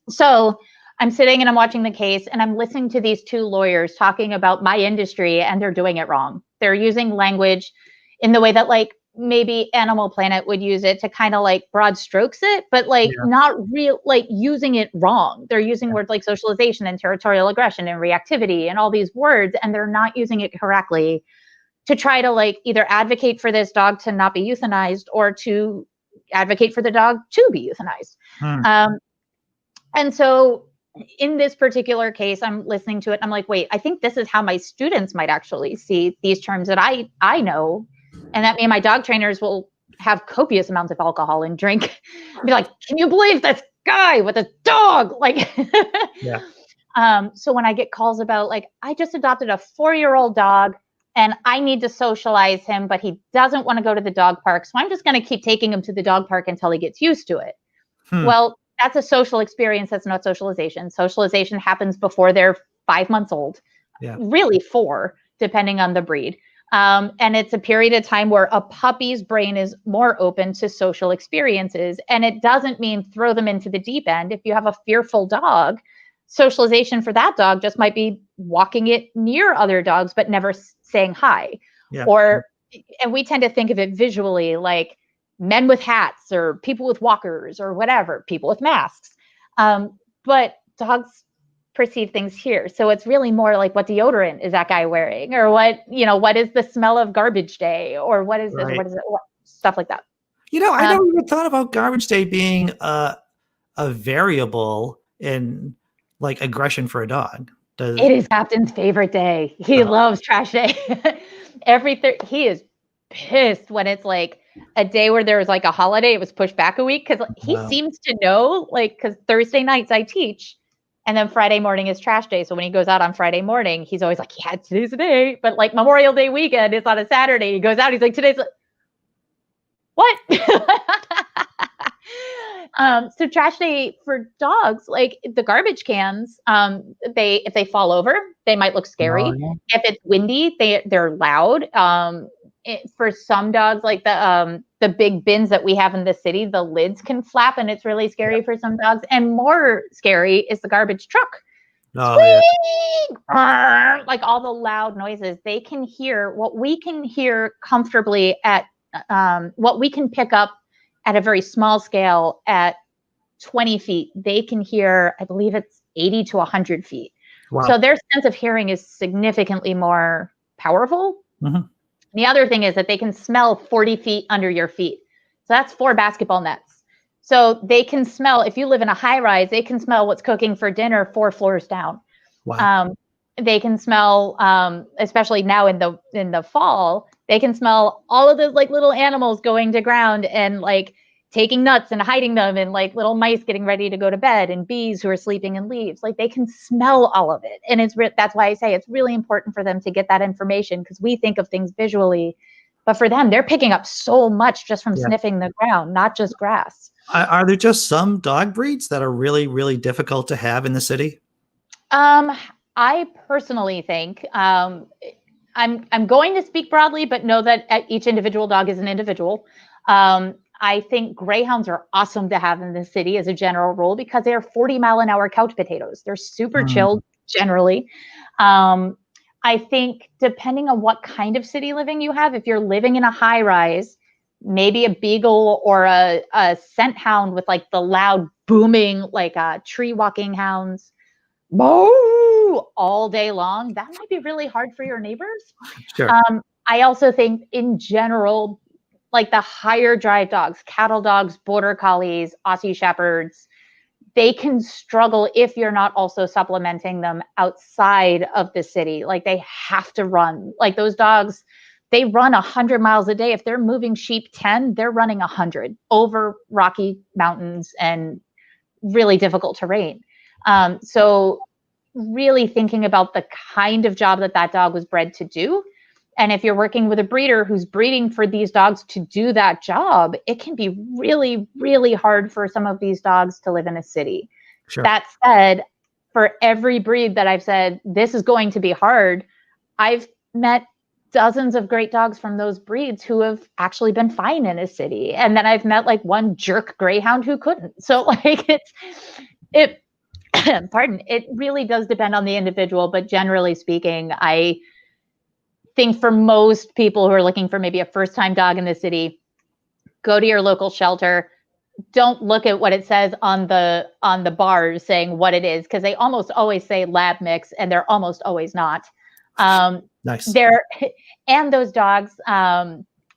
So I'm sitting and I'm watching the case and I'm listening to these 2 lawyers talking about my industry, and they're doing it wrong. They're using language in the way that like maybe Animal Planet would use it to kind of like broad strokes it, but like not real, like using it wrong. They're using words like socialization and territorial aggression and reactivity and all these words, and they're not using it correctly to try to like either advocate for this dog to not be euthanized or to advocate for the dog to be euthanized. And so in this particular case, I'm listening to it. I'm like, wait, I think this is how my students might actually see these terms that I know. And that means my dog trainers will have copious amounts of alcohol and drink. Be like, can you believe this guy with a dog? Like, so when I get calls about like, I just adopted a 4-year-old dog and I need to socialize him, but he doesn't want to go to the dog park. So I'm just going to keep taking him to the dog park until he gets used to it. Well, that's a social experience. That's not socialization. Socialization happens before they're 5 months old, really 4, depending on the breed. And it's a period of time where a puppy's brain is more open to social experiences. And it doesn't mean throw them into the deep end. If you have a fearful dog, socialization for that dog just might be walking it near other dogs, but never saying hi. And we tend to think of it visually, like men with hats or people with walkers or whatever, people with masks. But dogs perceive things here. So it's really more like, what deodorant is that guy wearing? Or what is the smell of garbage day? Or what is this? What is it? Stuff like that. I never even thought about garbage day being a variable in like aggression for a dog. It is Captain's favorite day. He loves trash day. He is pissed when it's like a day where there was like a holiday, it was pushed back a week, because he seems to know, like, because Thursday nights I teach and then Friday morning is trash day. So when he goes out on Friday morning, he's always like, yeah, today's the day. But like Memorial Day weekend, it's on a Saturday. He goes out, he's like, today's what? So trash day for dogs, like the garbage cans, if they fall over, they might look scary. If it's windy, they're loud. For some dogs, like the big bins that we have in the city, the lids can flap and it's really scary for some dogs. And more scary is the garbage truck. Like all the loud noises. They can hear what we can hear comfortably at what we can pick up at a very small scale at 20 feet. They can hear, I believe it's 80 to 100 feet. Wow. So their sense of hearing is significantly more powerful. The other thing is that they can smell 40 feet under your feet. So that's 4 basketball nets. So they can smell, if you live in a high rise, they can smell what's cooking for dinner 4 floors down. Wow. They can smell, especially now in the fall, they can smell all of those like little animals going to ground and like taking nuts and hiding them, and like little mice getting ready to go to bed, and bees who are sleeping in leaves. Like they can smell all of it. And that's why I say it's really important for them to get that information, because we think of things visually, but for them, they're picking up so much just from sniffing the ground, not just grass. Are there just some dog breeds that are really, really difficult to have in the city? I personally think, I'm going to speak broadly, but know that each individual dog is an individual. I think greyhounds are awesome to have in the city as a general rule, because they are 40-mile-an-hour couch potatoes. They're super chilled generally. I think depending on what kind of city living you have, if you're living in a high rise, maybe a beagle or a scent hound with like the loud booming, like tree walking hounds, all day long, that might be really hard for your neighbors. Sure. I also think in general, like the higher drive dogs, cattle dogs, border collies, Aussie shepherds, they can struggle if you're not also supplementing them outside of the city. Like they have to run. Like those dogs, they run 100 miles a day. If they're moving sheep 10, they're running 100 over rocky mountains and really difficult terrain. So really thinking about the kind of job that dog was bred to do. And if you're working with a breeder who's breeding for these dogs to do that job, it can be really, really hard for some of these dogs to live in a city. Sure. That said, for every breed that I've said, this is going to be hard, I've met dozens of great dogs from those breeds who have actually been fine in a city. And then I've met like one jerk greyhound who couldn't. So like it really does depend on the individual. But generally speaking, I think for most people who are looking for maybe a first-time dog in the city, go to your local shelter. Don't look at what it says on the bars saying what it is, because they almost always say lab mix, and they're almost always not. Nice. And those dogs,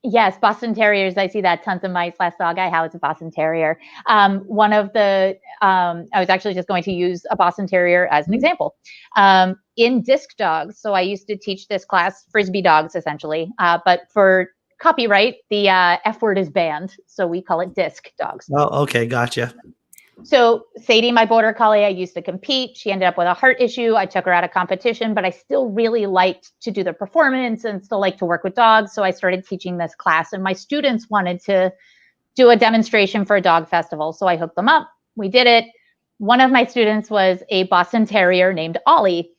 yes, Boston Terriers. I see that tons of mice. Last dog I had was a Boston Terrier. One of the, I was actually just going to use a Boston Terrier as an example. In disc dogs, so I used to teach this class, Frisbee dogs essentially, but for copyright, the F word is banned, so we call it disc dogs. Oh, okay, gotcha. So Sadie, my border collie, I used to compete. She ended up with a heart issue. I took her out of competition, but I still really liked to do the performance and still like to work with dogs. So I started teaching this class, and my students wanted to do a demonstration for a dog festival. So I hooked them up. We did it. One of my students was a Boston Terrier named Ollie.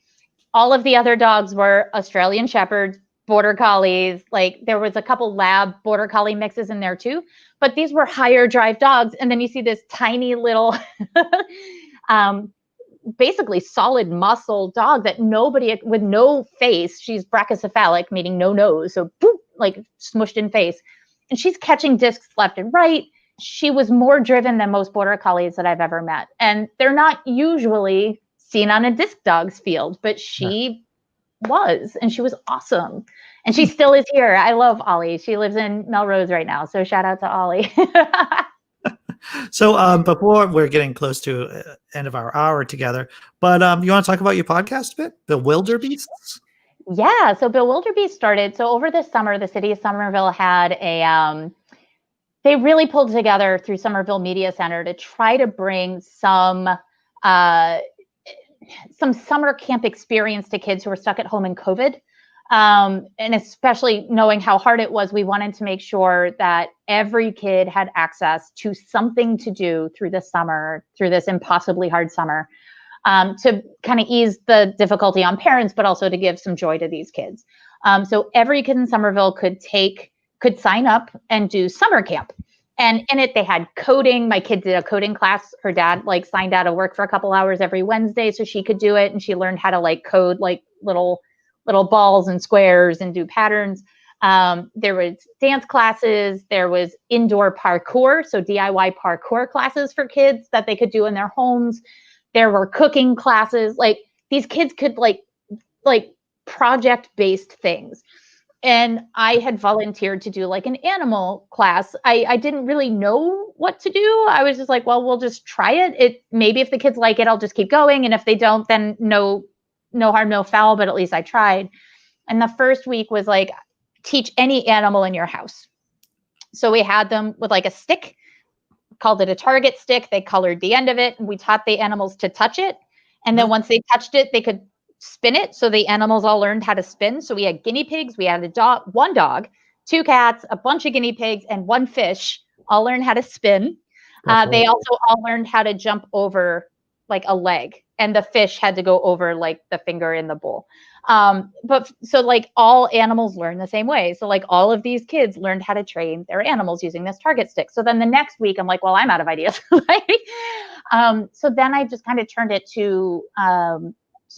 All of the other dogs were Australian Shepherds, border collies. Like there was a couple lab border collie mixes in there too, but these were higher drive dogs. And then you see this tiny little, basically solid muscle dog that nobody, with no face, she's brachycephalic, meaning no nose. So boop, like smushed in face. And she's catching discs left and right. She was more driven than most border collies that I've ever met. And they're not usually seen on a disc dogs field, but she was, and she was awesome. And she still is here. I love Ollie. She lives in Melrose right now. So shout out to Ollie. So before we're getting close to end of our hour together, but you want to talk about your podcast a bit, The Wildebeests? Yeah. So Bill Wildebeest started. So over the summer, the city of Somerville had a, they really pulled together through Somerville Media Center to try to bring some summer camp experience to kids who were stuck at home in COVID. And especially knowing how hard it was, we wanted to make sure that every kid had access to something to do through the summer, through this impossibly hard summer, to kind of ease the difficulty on parents, but also to give some joy to these kids. So every kid in Somerville could sign up and do summer camp. And in it, they had coding. My kid did a coding class. Her dad signed out of work for a couple hours every Wednesday so she could do it. And she learned how to code little balls and squares and do patterns. There was dance classes. There was indoor parkour. So DIY parkour classes for kids that they could do in their homes. There were cooking classes. These kids could project-based things. And I had volunteered to do an animal class. I didn't really know what to do. I was just well, we'll just try it. Maybe if the kids like it, I'll just keep going. And if they don't, then no harm, no foul, but at least I tried. And the first week was teach any animal in your house. So we had them with a stick, called it a target stick. They colored the end of it. And we taught the animals to touch it. And then once they touched it, they could spin it. So the animals all learned how to spin. So we had guinea pigs, we had one dog, 2 cats, a bunch of guinea pigs, and 1 fish all learned how to spin. They also all learned how to jump over a leg, and the fish had to go over the finger in the bowl. But so all animals learn the same way. So all of these kids learned how to train their animals using this target stick. So then the next week I'm well, I'm out of ideas. So then I just kind of turned it to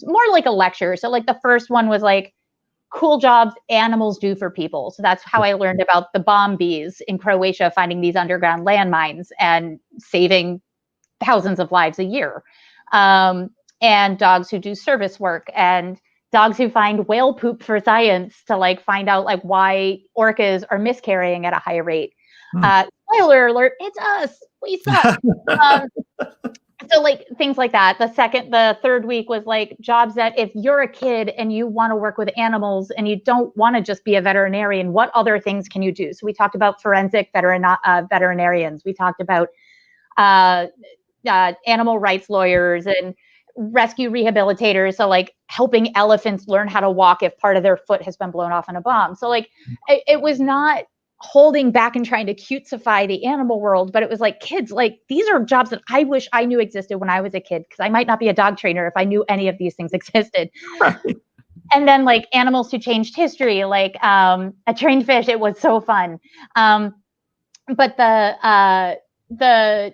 more like a lecture. So the first one was cool jobs animals do for people. So that's how I learned about the bomb bees in Croatia, finding these underground landmines and saving thousands of lives a year. And dogs who do service work, and dogs who find whale poop for science to find out why orcas are miscarrying at a high rate. Spoiler alert, it's us. We suck. So things like that. The third week was jobs that if you're a kid and you want to work with animals and you don't want to just be a veterinarian, what other things can you do? So we talked about forensic veterinarians. We talked about animal rights lawyers and rescue rehabilitators. So helping elephants learn how to walk if part of their foot has been blown off in a bomb. So it was not holding back and trying to cutesify the animal world, but it was kids, these are jobs that I wish I knew existed when I was a kid, because I might not be a dog trainer if I knew any of these things existed. Right. And then animals who changed history, a trained fish. It was so fun. But the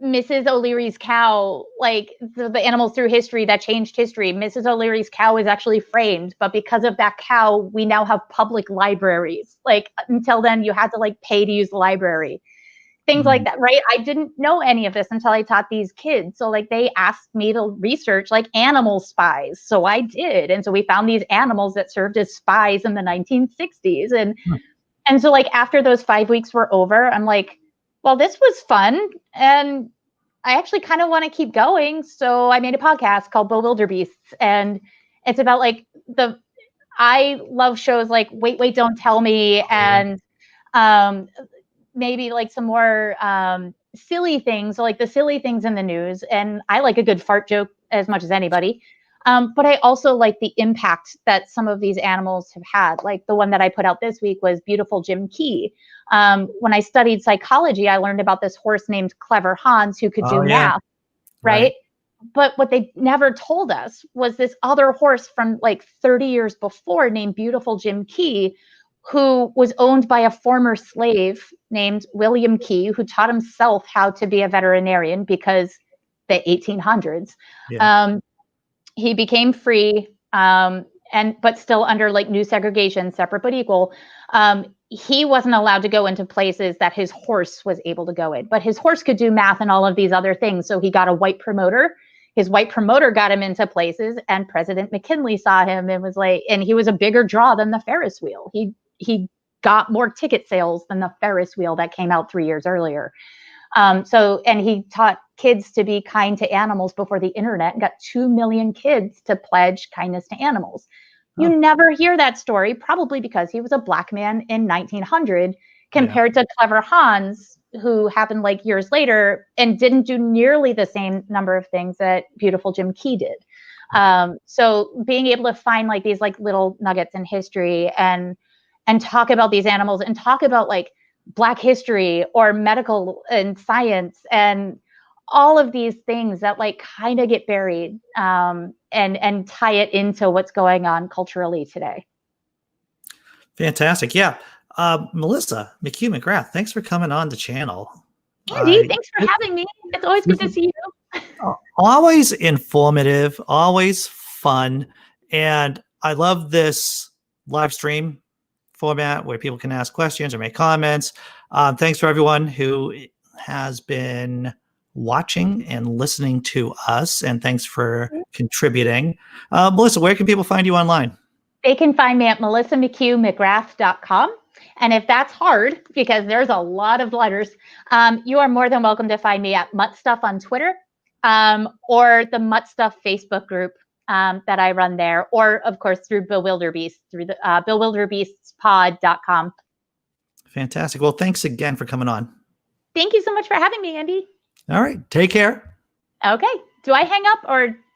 Mrs. O'Leary's cow, the animals through history that changed history. Mrs. O'Leary's cow is actually framed, but because of that cow, we now have public libraries. Until then, you had to pay to use the library. things like that, right? I didn't know any of this until I taught these kids. So like they asked me to research like animal spies. So I did. And so we found these animals that served as spies in the 1960s. And so like after those 5 weeks were over, I'm like, well, this was fun. And I actually kind of want to keep going. So I made a podcast called Bewilderbeasts. And it's about like I love shows like Wait, Wait, Don't Tell Me, and maybe like some more silly things, so like the silly things in the news. And I like a good fart joke as much as anybody. But I also like the impact that some of these animals have had. Like the one that I put out this week was Beautiful Jim Key. When I studied psychology, I learned about this horse named Clever Hans who could do math, right? But what they never told us was this other horse from like 30 years before named Beautiful Jim Key, who was owned by a former slave named William Key, who taught himself how to be a veterinarian because the 1800s. He became free, but still under like new segregation, separate but equal. He wasn't allowed to go into places that his horse was able to go in, but his horse could do math and all of these other things. So he got a white promoter. His white promoter got him into places, and President McKinley saw him and was like, and he was a bigger draw than the Ferris wheel. He got more ticket sales than the Ferris wheel that came out 3 years earlier. And he taught kids to be kind to animals before the internet and got 2 million kids to pledge kindness to animals. You never hear that story, probably because he was a Black man in 1900 compared to Clever Hans, who happened like years later and didn't do nearly the same number of things that Beautiful Jim Key did. So being able to find like these like little nuggets in history and talk about these animals and talk about like Black history or medical and science and all of these things that like kind of get buried and tie it into what's going on culturally today. Fantastic. Yeah. Melissa McCue-McGrath, thanks for coming on the channel. Andy, thanks for having me. It's always good to see you. Always informative, always fun. And I love this live stream format where people can ask questions or make comments. Thanks for everyone who has been watching and listening to us. And thanks for contributing. Melissa, where can people find you online? They can find me at melissamcque-mcgrath.com. And if that's hard, because there's a lot of letters, you are more than welcome to find me at Mutt Stuff on Twitter or the Mutt Stuff Facebook group that I run there, or of course through Bewilderbeasts, through the bewilderbeastspod.com. Fantastic. Well, thanks again for coming on. Thank you so much for having me, Andy. All right. Take care. Okay. Do I hang up or